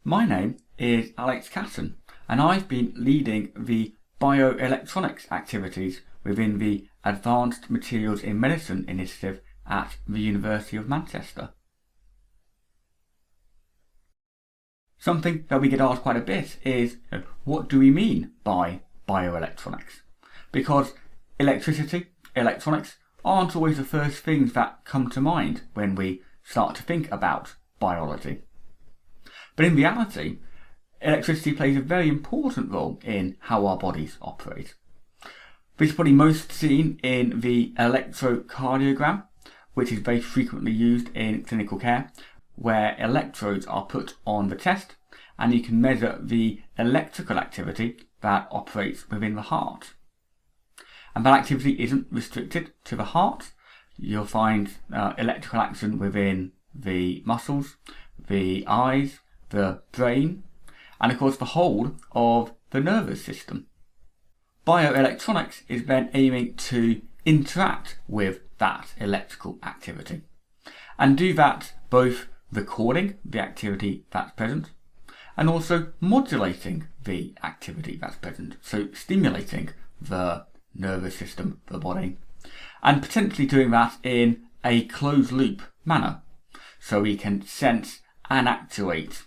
My name is Alex Catton, and I've been leading the bioelectronics activities within the Advanced Materials in Medicine initiative at the University of Manchester. Something that we get asked quite a bit is, what do we mean by bioelectronics? Because electricity, electronics, aren't always the first things that come to mind when we start to think about biology. But in reality, electricity plays a very important role in how our bodies operate. This is probably most seen in the electrocardiogram, which is very frequently used in clinical care, where electrodes are put on the chest and you can measure the electrical activity that operates within the heart. And that activity isn't restricted to the heart. You'll find electrical action within the muscles, the eyes, the brain, and of course the whole of the nervous system. Bioelectronics is then aiming to interact with that electrical activity and do that both recording the activity that's present and also modulating the activity that's present, so stimulating the nervous system, the body, and potentially doing that in a closed loop manner, so we can sense and actuate.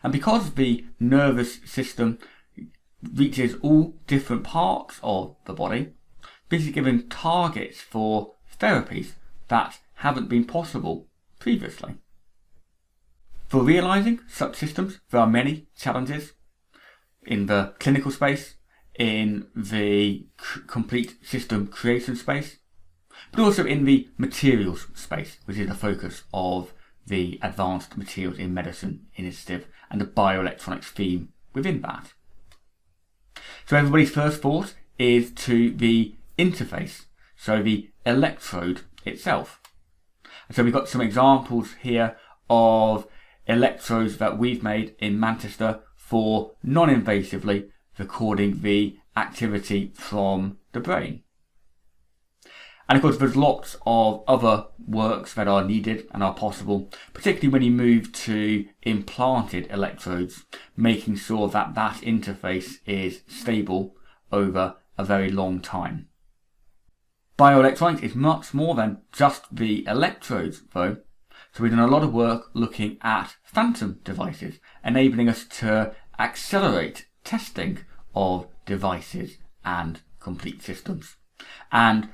And because the nervous system reaches all different parts of the body, this is giving targets for therapies that haven't been possible previously. For realising such systems, there are many challenges in the clinical space, in the complete system creation space, but also in the materials space, which is the focus of the Advanced Materials in Medicine initiative and the bioelectronics theme within that. So everybody's first thought is to the interface, so the electrode itself. And so we've got some examples here of electrodes that we've made in Manchester for non-invasively recording the activity from the brain. And of course there's lots of other works that are needed and are possible, particularly when you move to implanted electrodes, making sure that that interface is stable over a very long time. Bioelectronics is much more than just the electrodes though, so we've done a lot of work looking at phantom devices, enabling us to accelerate testing of devices and complete systems, and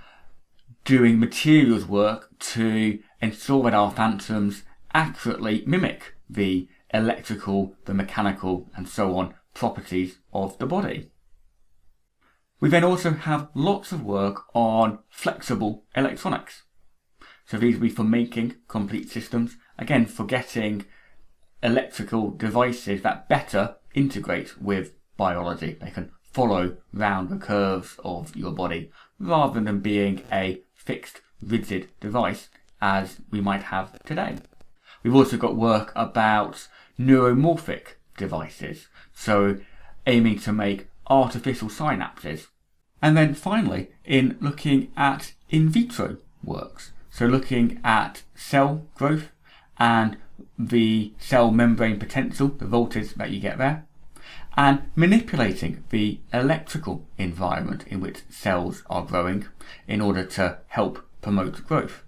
doing materials work to ensure that our phantoms accurately mimic the electrical, the mechanical and so on properties of the body. We then also have lots of work on flexible electronics. So these will be for making complete systems, again for getting electrical devices that better integrate with biology. They can follow round the curves of your body rather than being a fixed, rigid device as we might have today. We've also got work about neuromorphic devices, so aiming to make artificial synapses. And then finally, in looking at in vitro works, so looking at cell growth and the cell membrane potential, the voltage that you get there, and manipulating the electrical environment in which cells are growing in order to help promote growth.